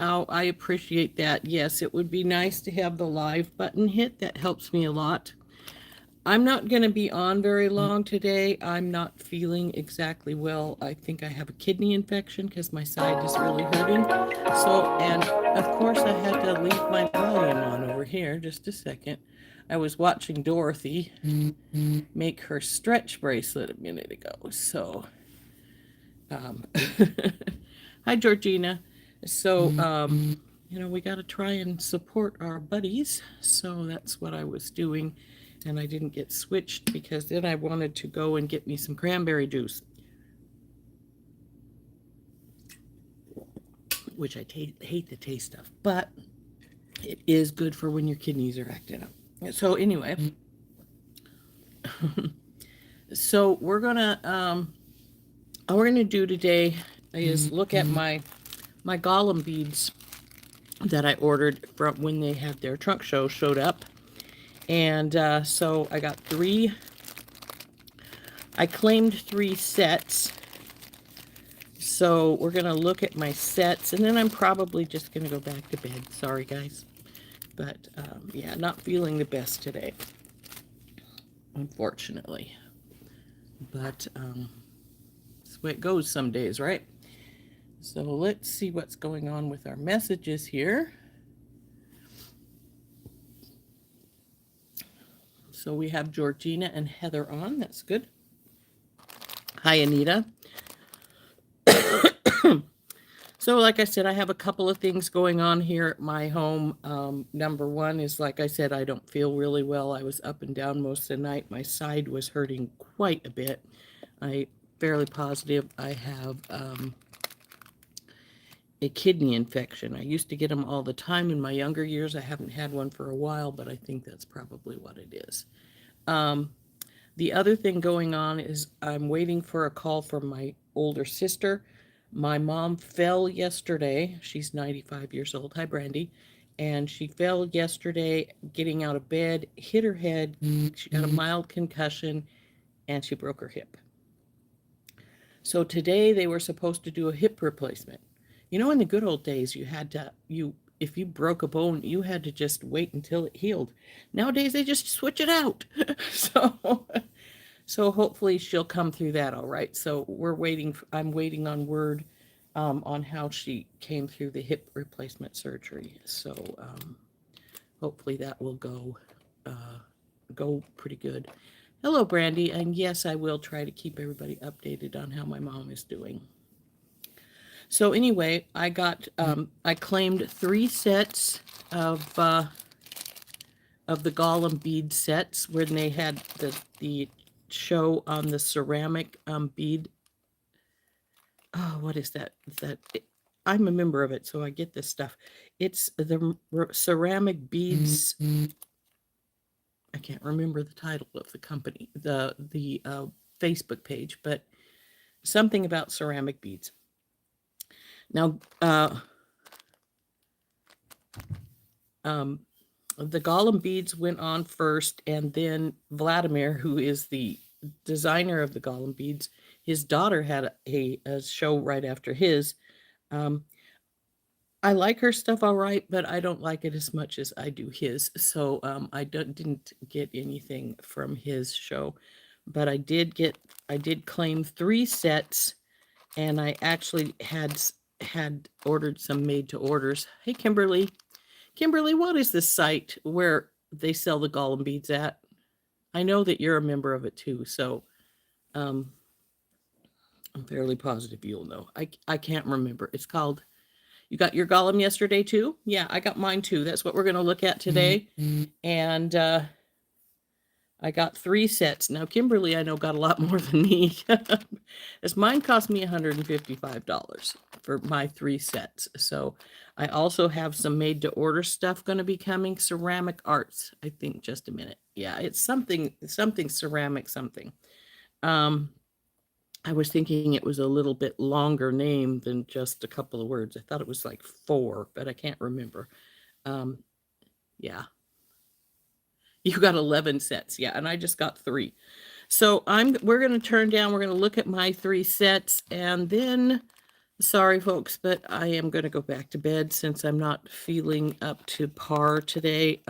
Oh, I appreciate that. Yes, it would be nice to have the live button hit. That helps me a lot. I'm not going to be on very long today. I'm not feeling exactly well. I think I have a kidney infection because my side is really hurting. So, and of course, I had to leave my volume on over here. Just a second. I was watching Dorothy make her stretch bracelet a minute ago. So, um, hi, Georgina. So, we got to try and support our buddies. So that's what I was doing. And I didn't get switched because then I wanted to go and get me some cranberry juice, which I hate the taste of, but it is good for when your kidneys are acting up. So anyway, so all we're gonna do today is look at my Golem beads that I ordered from when they had their trunk show showed up. And so I got I claimed 3 sets. So we're going to look at my sets, and then I'm probably just going to go back to bed. Sorry, guys. But, yeah, not feeling the best today, unfortunately. But that's the way it goes some days, right? So let's see what's going on with our messages here. So we have Georgina and Heather on. That's good. Hi, Anita. So like I said, I have a couple of things going on here at my home. Number one is, like I said, I don't feel really well. I was up and down most of the night. My side was hurting quite a bit. I'm fairly positive I have a kidney infection. I used to get them all the time in my younger years. I haven't had one for a while, but I think that's probably what it is. The other thing going on is I'm waiting for a call from my older sister. My mom fell yesterday. She's 95 years old. Hi, Brandy. And she fell yesterday getting out of bed, hit her head. She got a mild concussion, and she broke her hip. So today they were supposed to do a hip replacement. You know, in the good old days, if you broke a bone, you had to just wait until it healed. Nowadays, they just switch it out. So hopefully she'll come through that all right. So I'm waiting on word on how she came through the hip replacement surgery. So hopefully that will go pretty good. Hello, Brandy. And yes, I will try to keep everybody updated on how my mom is doing. So anyway, I claimed 3 sets of the Golem bead sets when they had the show on the ceramic bead. Oh, what is that? I'm a member of it, so I get this stuff. It's the ceramic beads. I can't remember the title of the company, the Facebook page, but something about ceramic beads. Now, the Golem beads went on first, and then Vladimir, who is the designer of the Golem beads, his daughter had a show right after his. I like her stuff all right, but I don't like it as much as I do his. So I didn't get anything from his show, but I did claim 3 sets, and I actually had ordered some made to orders. Hey, Kimberly. Kimberly, what is the site where they sell the Golem beads at? I know that you're a member of it too, so I'm fairly positive you'll know. I can't remember. It's called. You got your Golem yesterday too? Yeah, I got mine too. That's what we're going to look at today. And I got 3 sets. Now, Kimberly, I know, got a lot more than me. As mine cost me $155 for my 3 sets. So I also have some made to order stuff going to be coming. Ceramic Arts, I think, just a minute. Yeah, it's something ceramic something. I was thinking it was a little bit longer name than just a couple of words. I thought it was like 4, but I can't remember. Yeah. You got 11 sets. Yeah, and I just got 3. So we're going to turn down, we're going to look at my 3 sets, and then Sorry, folks, but I am going to go back to bed since I'm not feeling up to par today.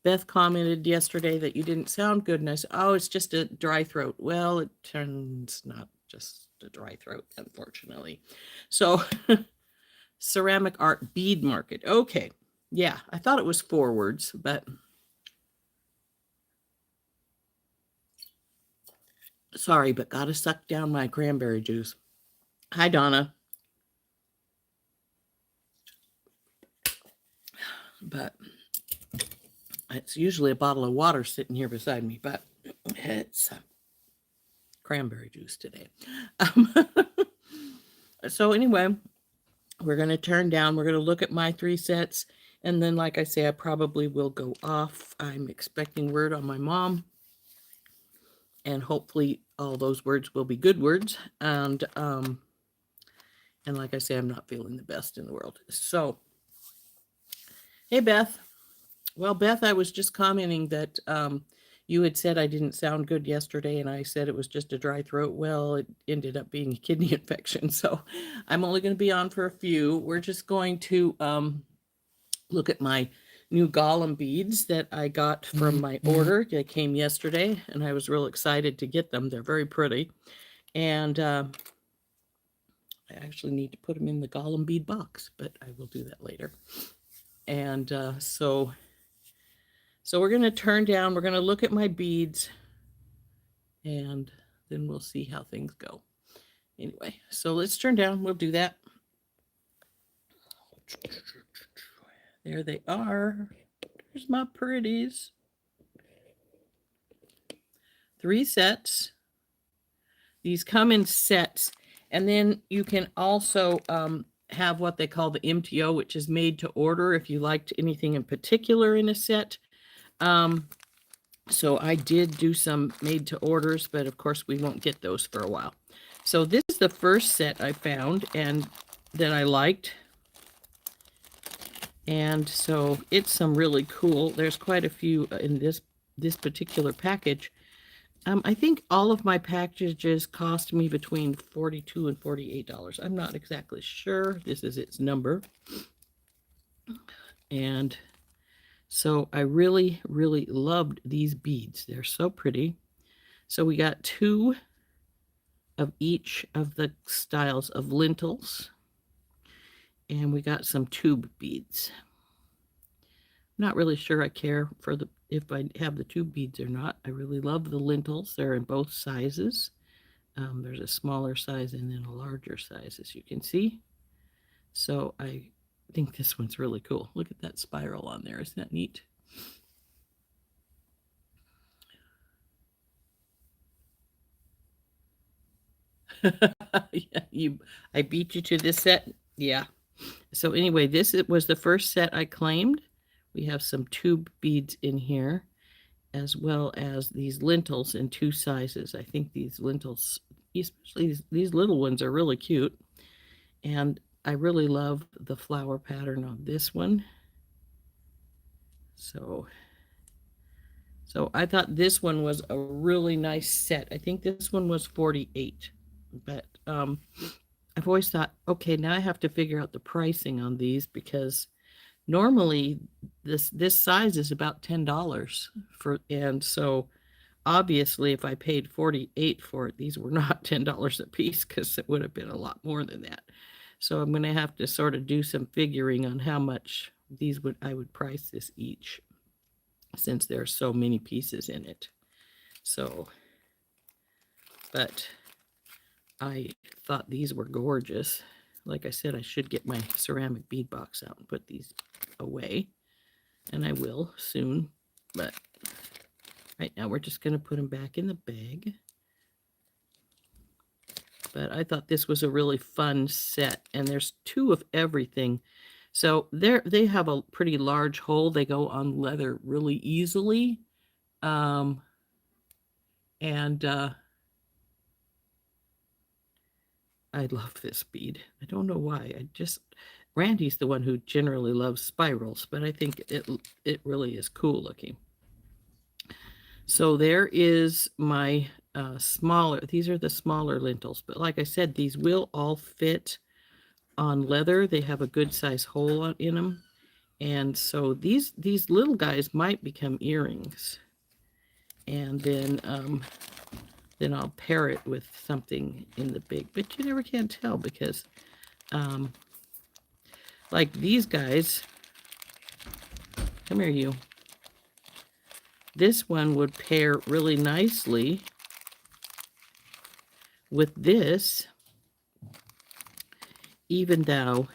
Beth commented yesterday that you didn't sound good, and I said, oh, it's just a dry throat. Well, it turns not just a dry throat, unfortunately. So, ceramic art bead market. Okay. Yeah, I thought it was 4 words, but sorry, but gotta suck down my cranberry juice. Hi, Donna. But it's usually a bottle of water sitting here beside me, but it's cranberry juice today. So anyway, we're going to turn down. We're going to look at my 3 sets. And then, like I say, I probably will go off. I'm expecting word on my mom. And hopefully all those words will be good words. And like I say, I'm not feeling the best in the world. So, hey, Beth. Well, Beth, I was just commenting that you had said I didn't sound good yesterday, and I said it was just a dry throat. Well, it ended up being a kidney infection. So I'm only going to be on for a few. We're just going to look at my new Golem beads that I got from my order. They came yesterday, and I was real excited to get them. They're very pretty. And I actually need to put them in the Golem bead box, but I will do that later. And so we're going to turn down. We're going to look at my beads, and then we'll see how things go. Anyway, so let's turn down. We'll do that. There they are. There's my pretties. 3 sets. These come in sets. And then you can also have what they call the MTO, which is made to order if you liked anything in particular in a set. So I did do some made to orders, but of course we won't get those for a while. So this is the first set I found and that I liked. And so it's some really cool. There's quite a few in this particular package. I think all of my packages cost me between $42 and $48. I'm not exactly sure. This is its number. And so I really, really loved these beads. They're so pretty. So we got 2 of each of the styles of lentils. And we got some tube beads. I'm not really sure I care for if I have the tube beads or not. I really love the lentils. They're in both sizes. There's a smaller size and then a larger size, as you can see. So I think this one's really cool. Look at that spiral on there. Isn't that neat? Yeah, I beat you to this set. Yeah. So anyway, was the first set I claimed. We have some tube beads in here, as well as these lentils in 2 sizes. I think these lentils, especially these little ones, are really cute. And I really love the flower pattern on this one. So I thought this one was a really nice set. I think this one was 48. But I've always thought, okay, now I have to figure out the pricing on these because normally this size is about $10 and so obviously if I paid 48 for it, these were not $10 a piece because it would have been a lot more than that. So I'm going to have to sort of do some figuring on how much I would price this each since there are so many pieces in it. So, but I thought these were gorgeous. Like I said, I should get my ceramic bead box out and put these away. And I will soon. But right now we're just going to put them back in the bag. But I thought this was a really fun set. And there's 2 of everything. So they have a pretty large hole. They go on leather really easily. I love this bead. I don't know why. Randy's the one who generally loves spirals, but I think it really is cool looking. So there is my smaller. These are the smaller lintels. But like I said, these will all fit on leather. They have a good size hole in them. And so these little guys might become earrings. And then I'll pair it with something in the big. But you never can tell because like these guys, come here you. This one would pair really nicely with this, even though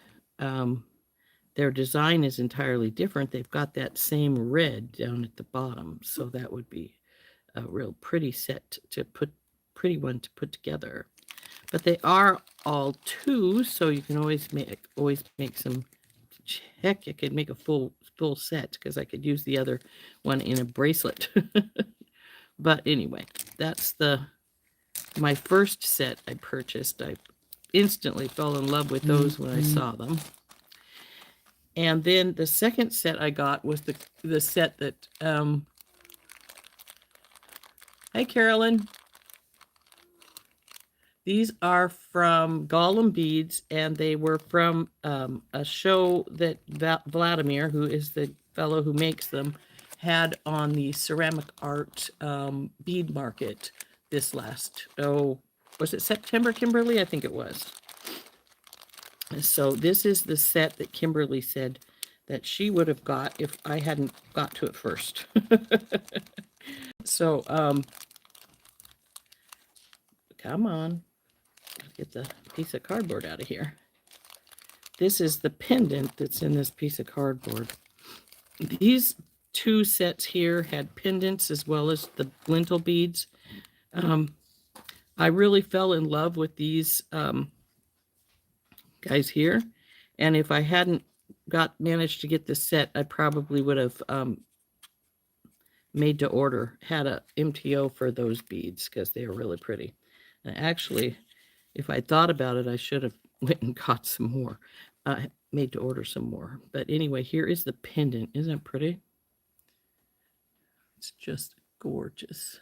their design is entirely different. They've got that same red down at the bottom, so that would be a real pretty set to put, pretty one to put together. But they are all two, so you can always make some. Heck, I could make a full set because I could use the other one in a bracelet. But anyway, that's my first set I purchased. I instantly fell in love with those when I saw them. And then the second set I got was the set that hi Carolyn. These are from Golem Beads, and they were from a show that Vladimir, who is the fellow who makes them, had on the ceramic art bead market this last, was it September, Kimberly? I think it was. So this is the set that Kimberly said that she would have got if I hadn't got to it first. So, come on. Get the piece of cardboard out of here. This is the pendant that's in this piece of cardboard. These two sets here had pendants as well as the lintel beads. I really fell in love with these guys here. And if I hadn't managed to get this set, I probably would have made to order, had a MTO for those beads because they are really pretty. And actually, if I thought about it, I should have went and got some more, made to order some more. But anyway, here is the pendant. Isn't it pretty? It's just gorgeous.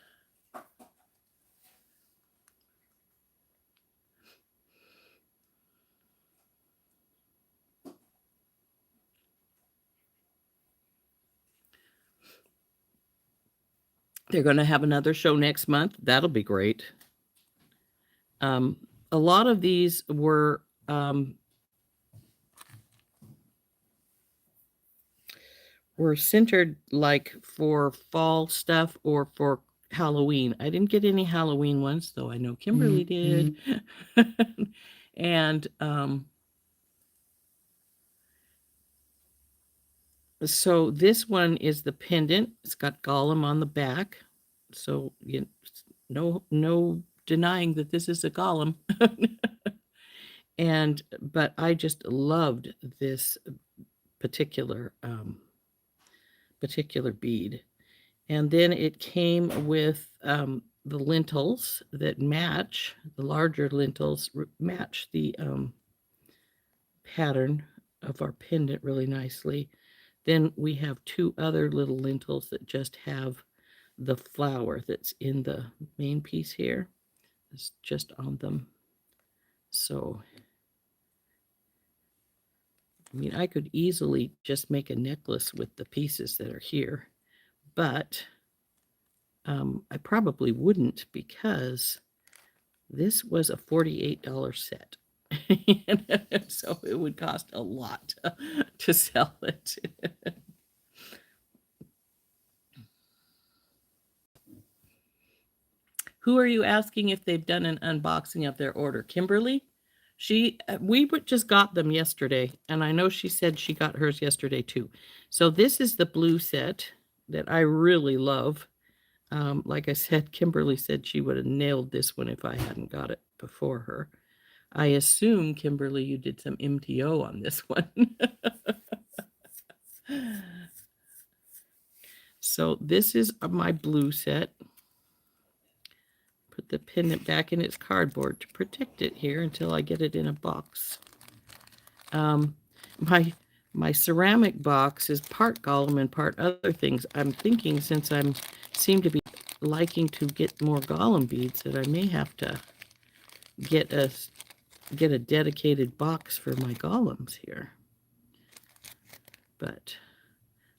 They're going to have another show next month. That'll be great. A lot of these were centered like for fall stuff or for Halloween. I didn't get any Halloween ones, though I know Kimberly did. And so this one is the pendant. It's got Golem on the back. So no denying that this is a Golem. But I just loved this particular bead. And then it came with the lintels that match, the larger lintels match the pattern of our pendant really nicely. Then we have two other little lintels that just have the flower that's in the main piece here. It's just on them. So, I mean, I could easily just make a necklace with the pieces that are here, but I probably wouldn't because this was a $48 set. So it would cost a lot to sell it. Who are you asking if they've done an unboxing of their order? Kimberly? We just got them yesterday, and I know she said she got hers yesterday too. So this is the blue set that I really love. Like I said, Kimberly said she would have nailed this one if I hadn't got it before her. I assume, Kimberly, you did some MTO on this one. So this is my blue set. Put the pendant back in its cardboard to protect it here until I get it in a box. My ceramic box is part Golem and part other things. I'm thinking since I seem to be liking to get more Golem beads that I may have to get a dedicated box for my golems here. But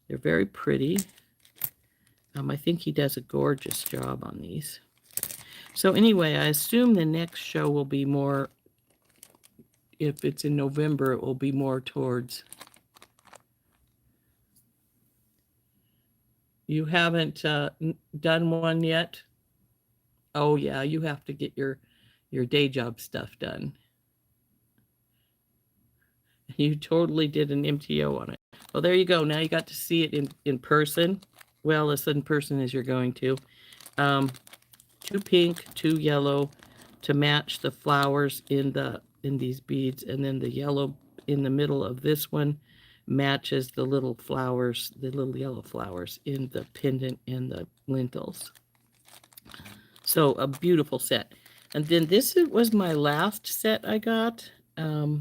they're very pretty. I think he does a gorgeous job on these. So anyway, I assume the next show will be more, if it's in November, it will be more towards... You haven't done one yet? Oh yeah, you have to get your day job stuff done. You totally did an MTO on it. Well, there you go. Now you got to see it in person. Well, as in person as you're going to. 2 pink, 2 yellow to match the flowers in these beads, and then the yellow in the middle of this one matches the little flowers, the little yellow flowers in the pendant and the lintels. So a beautiful set. And then this was my last set I got. I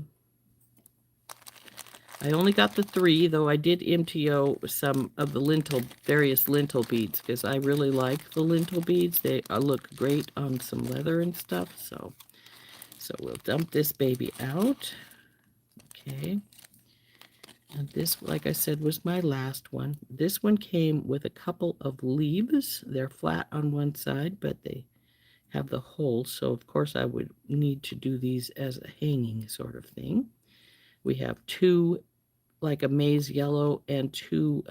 only got the 3, though I did MTO some of the various lintel beads, because I really like the lintel beads. They look great on some leather and stuff. So we'll dump this baby out. Okay. And this, like I said, was my last one. This one came with a couple of leaves. They're flat on one side, but they have the hole. So, of course, I would need to do these as a hanging sort of thing. We have 2, like a maize yellow, and 2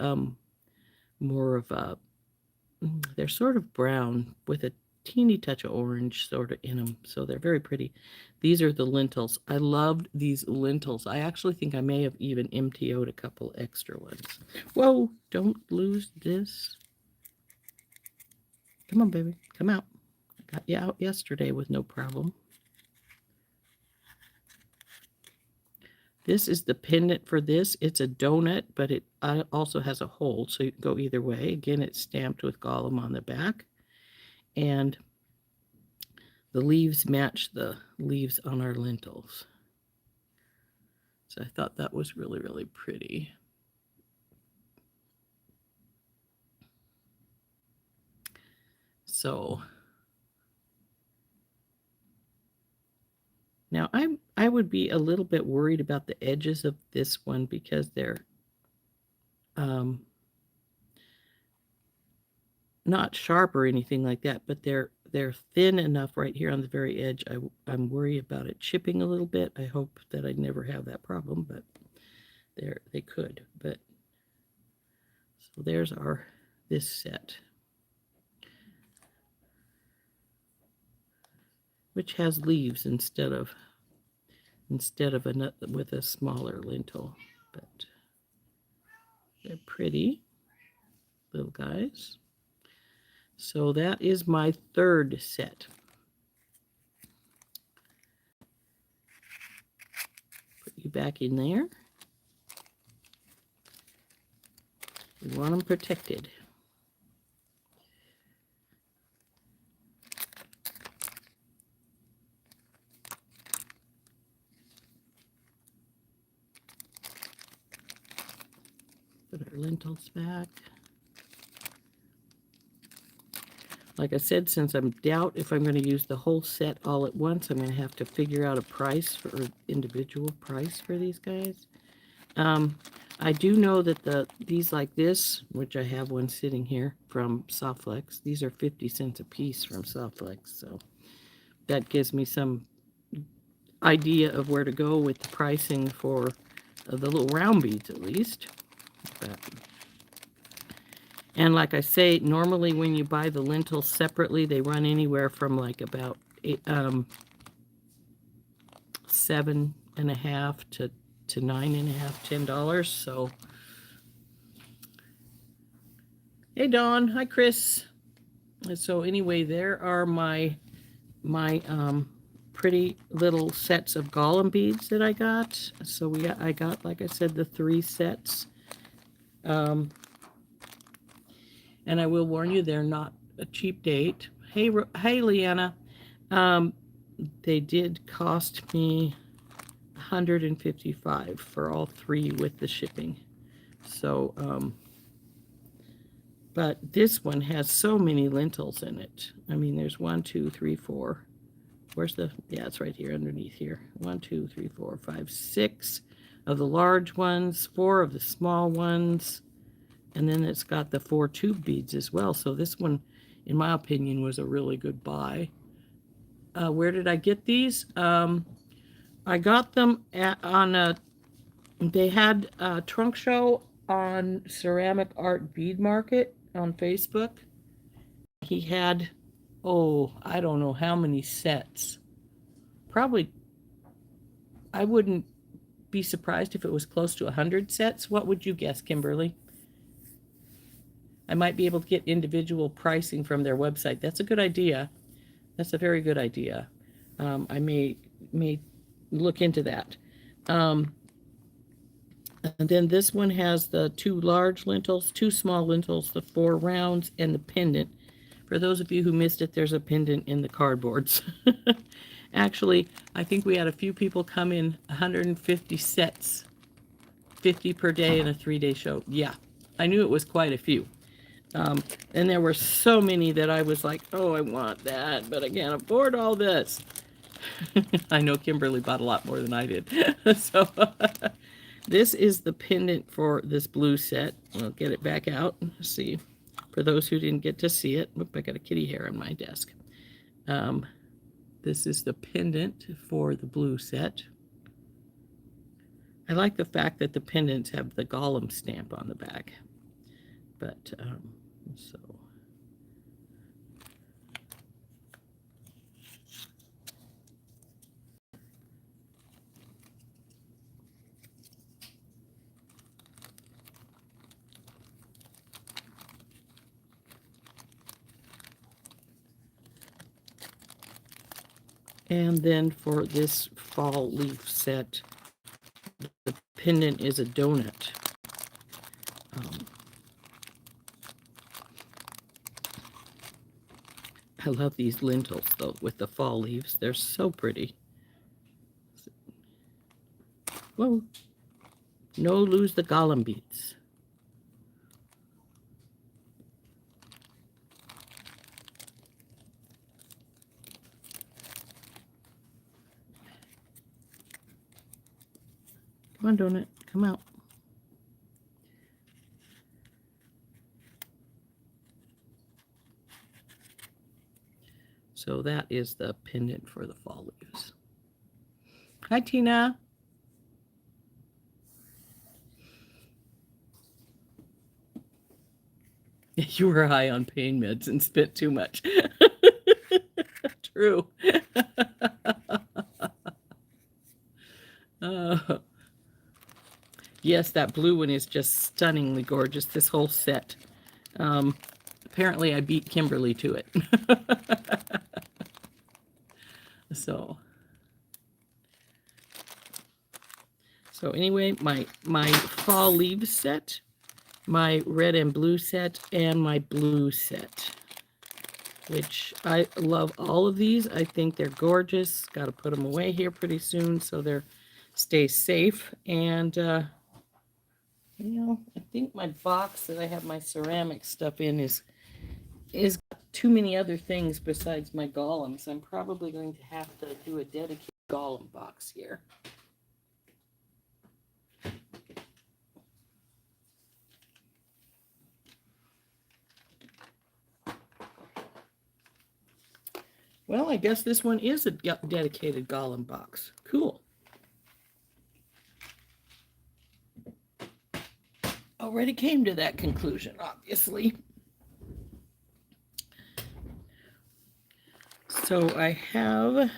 more of a, they're sort of brown with a teeny touch of orange sort of in them. So they're very pretty. These are the lintels. I loved these lintels. I actually think I may have even MTO'd a couple extra ones. Whoa, don't lose this. Come on, baby. Come out. I got you out yesterday with no problem. This is the pendant for this. It's a donut, but it also has a hole, so you can go either way. Again, it's stamped with Golem on the back. And the leaves match the leaves on our lintels. So I thought that was really, really pretty. So now I would be a little bit worried about the edges of this one, because they're not sharp or anything like that, but they're thin enough right here on the very edge. I'm worried about it chipping a little bit. I hope that I'd never have that problem, but they could. But so there's this set, which has leaves instead of a nut with a smaller lintel. But they're pretty little guys. So that is my 3rd set. Put you back in there. We want them protected. Put our lintels back. Like I said, since I'm doubt if I'm going to use the whole set all at once, I'm going to have to figure out a price for individual price for these guys. I do know that these like this, which I have one sitting here from Softflex, these are 50 cents a piece from Softflex. So that gives me some idea of where to go with the pricing for the little round beads, at least. But, and like I say, normally when you buy the lintels separately, they run anywhere from like about $7.50 to $9.50, $10. So, hey Dawn, hi Chris. And so anyway, there are my pretty little sets of Golem beads that I got. So I got, like I said, the 3 sets. And I will warn you, they're not a cheap date. Hey Leanna. They did cost me $155 for all 3 with the shipping. So But this one has so many lentils in it. I mean, there's 1, 2, 3, 4. Where's the, yeah, it's right here underneath here. 1, 2, 3, 4, 5, 6 of the large ones, 4 of the small ones. And then it's got the 4 tube beads as well. So this one, in my opinion, was a really good buy. Where did I get these? I got them they had a trunk show on Ceramic Art Bead Market on Facebook. He had, oh, I don't know how many sets. Probably, I wouldn't be surprised if it was close to 100 sets. What would you guess, Kimberly? I might be able to get individual pricing from their website. That's a good idea. That's a very good idea. I may look into that. And then this one has the 2 large lentils, 2 small lentils, the 4 rounds, and the pendant. For those of you who missed it, there's a pendant in the cardboards. Actually, I think we had a few people come in, 150 sets, 50 per day in a 3-day show. Yeah, I knew it was quite a few. And there were so many that I was like, oh, I want that, but I can't afford all this. I know Kimberly bought a lot more than I did. So this is the pendant for this blue set. I'll get it back out. See, for those who didn't get to see it. Oop, I got a kitty hair on my desk. This is the pendant for the blue set. I like the fact that the pendants have the Golem stamp on the back. But, so. And then for this fall leaf set, the pendant is a donut. I love these lentils, though, with the fall leaves. They're so pretty. Whoa. No, lose the Golem Beads. Come on, donut. Come out. So that is the pendant for the fall leaves. Hi, Tina. You were high on pain meds and spent too much. True. Yes, that blue one is just stunningly gorgeous, this whole set. Apparently I beat Kimberly to it. So anyway, my fall leaves set, my red and blue set, and my blue set, which I love all of these. I think they're gorgeous. Got to put them away here pretty soon so they're stay safe. And you know, I think my box that I have my ceramic stuff in is got too many other things besides my golems. I'm probably going to have to do a dedicated golem box here. Well, I guess this one is a dedicated golem box. Cool. Already came to that conclusion, obviously. So I have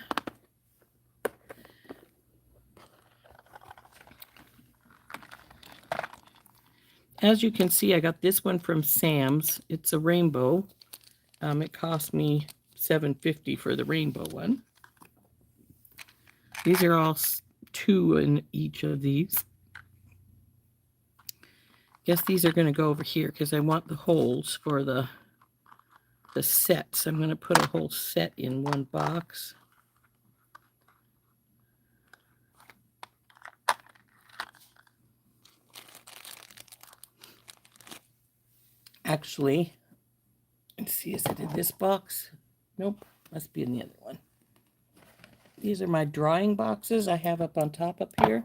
as you can see, I got this one from Sam's. It's a rainbow. It cost me $7.50 for the rainbow one. These are all 2 in each of these. Guess these are going to go over here because I want the holes for the sets. I'm going to put a whole set in one box. actually, let's see, is it in this box? Nope, must be in the other one. These are my drawing boxes I have up on top up here.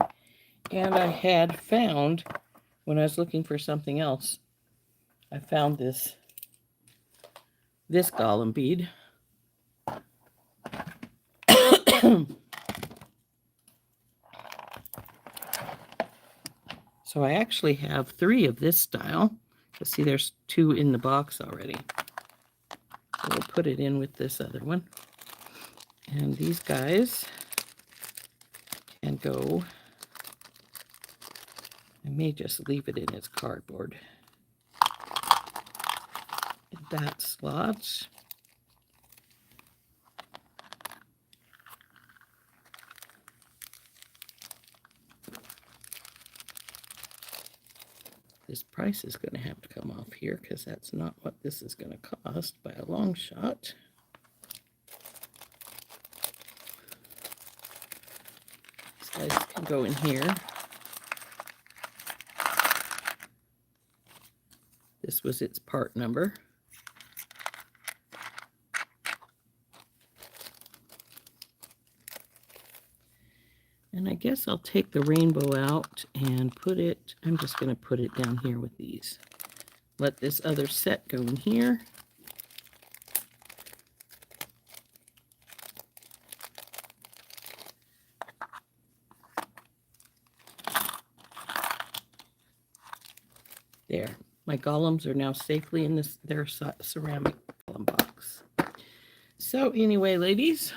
And I had found, when I was looking for something else, I found this golem bead. So I actually have 3 of this style. Let's see, there's 2 in the box already. So we'll put it in with this other one. And these guys can go. I may just leave it in its cardboard. In that slot. This price is going to have to come off here because that's not what this is going to cost by a long shot. These guys can go in here. This was its part number. And I guess I'll take the rainbow out and put it, I'm just going to put it down here with these. Let this other set go in here. There. My golems are now safely in their ceramic golem box. So anyway, ladies,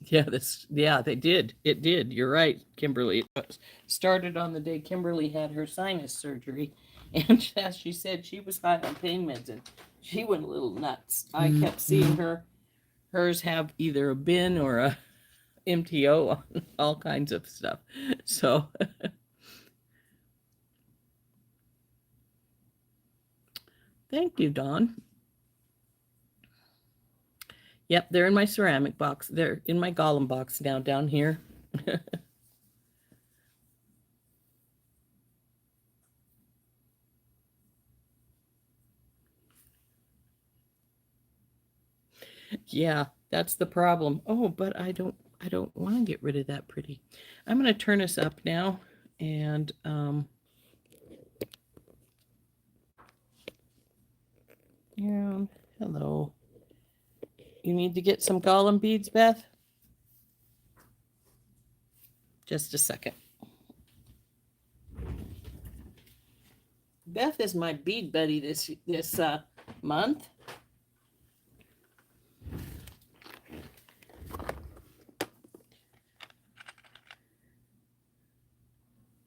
yeah, they did. It did. You're right, Kimberly. It started on the day Kimberly had her sinus surgery, and as she said, she was high on pain meds, and she went a little nuts. I kept seeing hers have either a bin or a MTO on all kinds of stuff. So thank you, Dawn. Yep, they're in my ceramic box. They're in my golem box now down here. Yeah, that's the problem. Oh, but I don't want to get rid of that pretty. I'm going to turn this up now and yeah, hello. You need to get some golem beads, Beth? Just a second. Beth is my bead buddy this month.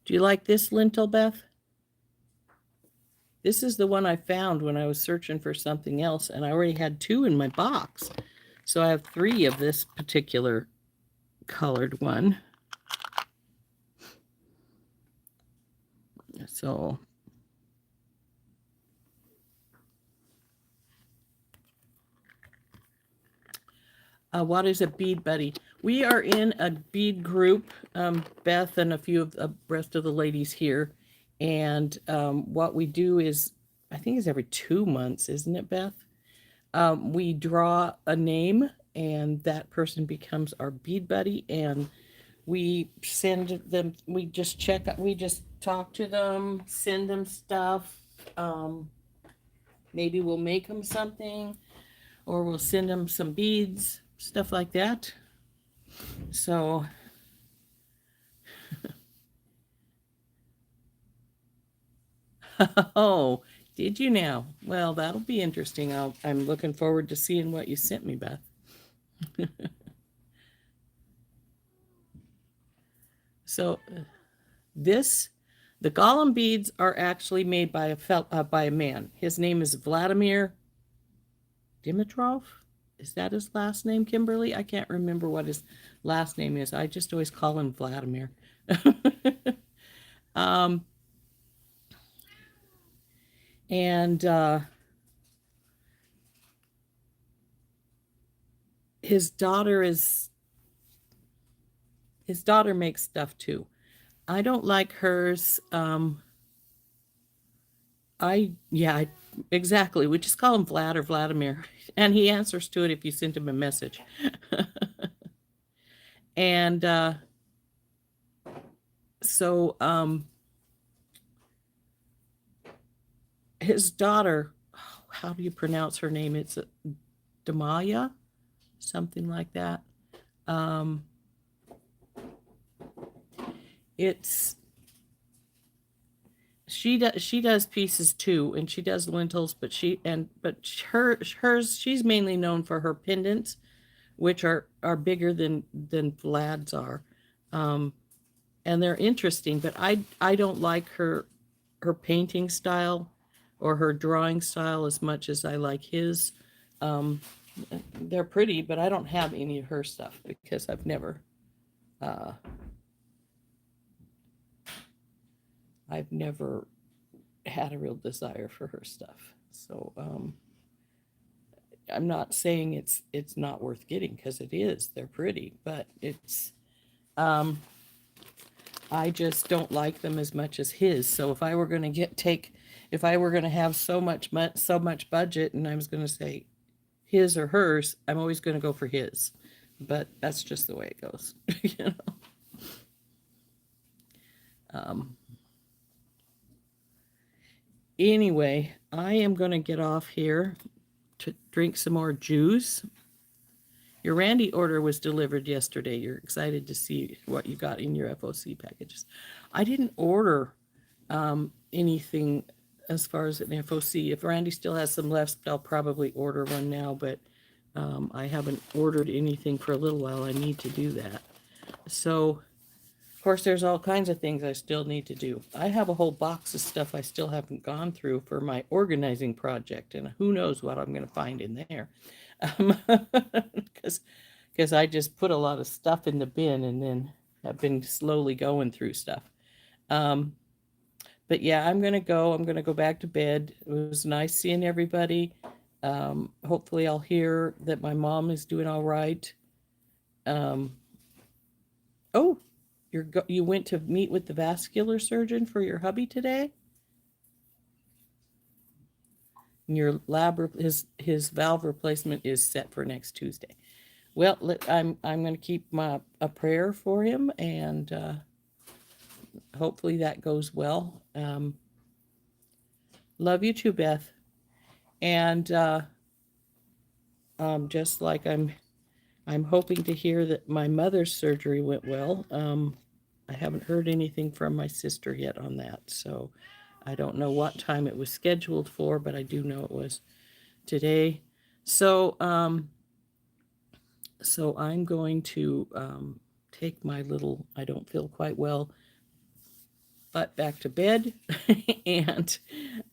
Do you like this lintel, Beth? This is the one I found when I was searching for something else, and I already had 2 in my box. So I have 3 of this particular colored one. So what is a bead buddy? We are in a bead group, Beth and a few of the rest of the ladies here. And what we do is, I think it's every 2 months, isn't it, Beth? We draw a name and that person becomes our bead buddy, and we send them, we just talk to them, send them stuff. Maybe we'll make them something, or we'll send them some beads, stuff like that. So oh, did you now? Well, that'll be interesting. I'm looking forward to seeing what you sent me, Beth. So the golem beads are actually made by a man. His name is Vladimir Dimitrov. Is that his last name, Kimberly? I can't remember what his last name is. I just always call him Vladimir. And his daughter is His daughter makes stuff too. I don't like hers. Exactly. We just call him Vlad or Vladimir, and he answers to it if you send him a message. And so his daughter, how do you pronounce her name? It's Damaya, something like that. Um, it's she does pieces too, and she does lentils, but hers she's mainly known for her pendants, which are bigger than Vlad's are. Um, and they're interesting, but I don't like her painting style or her drawing style as much as I like his. Um, they're pretty, but I don't have any of her stuff because uh, I've never had a real desire for her stuff. So I'm not saying it's not worth getting because it is. They're pretty, but um, I just don't like them as much as his. So if I were going to if I were going to have so much budget, and I was going to say his or hers, I'm always going to go for his. But that's just the way it goes, you know. Um, anyway, I am going to get off here to drink some more juice. Your Randy order was delivered yesterday. You're excited to see what you got in your FOC packages. I didn't order anything as far as an FOC. If Randy still has some left, I'll probably order one now, but I haven't ordered anything for a little while. I need to do that. So, of course, there's all kinds of things I still need to do. I have a whole box of stuff I still haven't gone through for my organizing project, and who knows what I'm going to find in there. Because I just put a lot of stuff in the bin and then have been slowly going through stuff. Um, but yeah, I'm gonna go. I'm gonna go back to bed. It was nice seeing everybody. Hopefully, I'll hear that my mom is doing all right. Um, oh, you went to meet with the vascular surgeon for your hubby today, and your his valve replacement is set for next Tuesday. Well, I'm going to keep a prayer for him, and hopefully that goes well. Love you too, Beth. And just like I'm hoping to hear that my mother's surgery went well. I haven't heard anything from my sister yet on that, so I don't know what time it was scheduled for, but I do know it was today. So so I'm going to take my little I don't feel quite well butt back to bed, and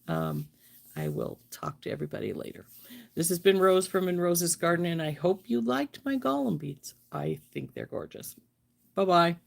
um, I will talk to everybody later. This has been Rose from In Rose's Garden, and I hope you liked my Golem Beads. I think they're gorgeous. Bye-bye.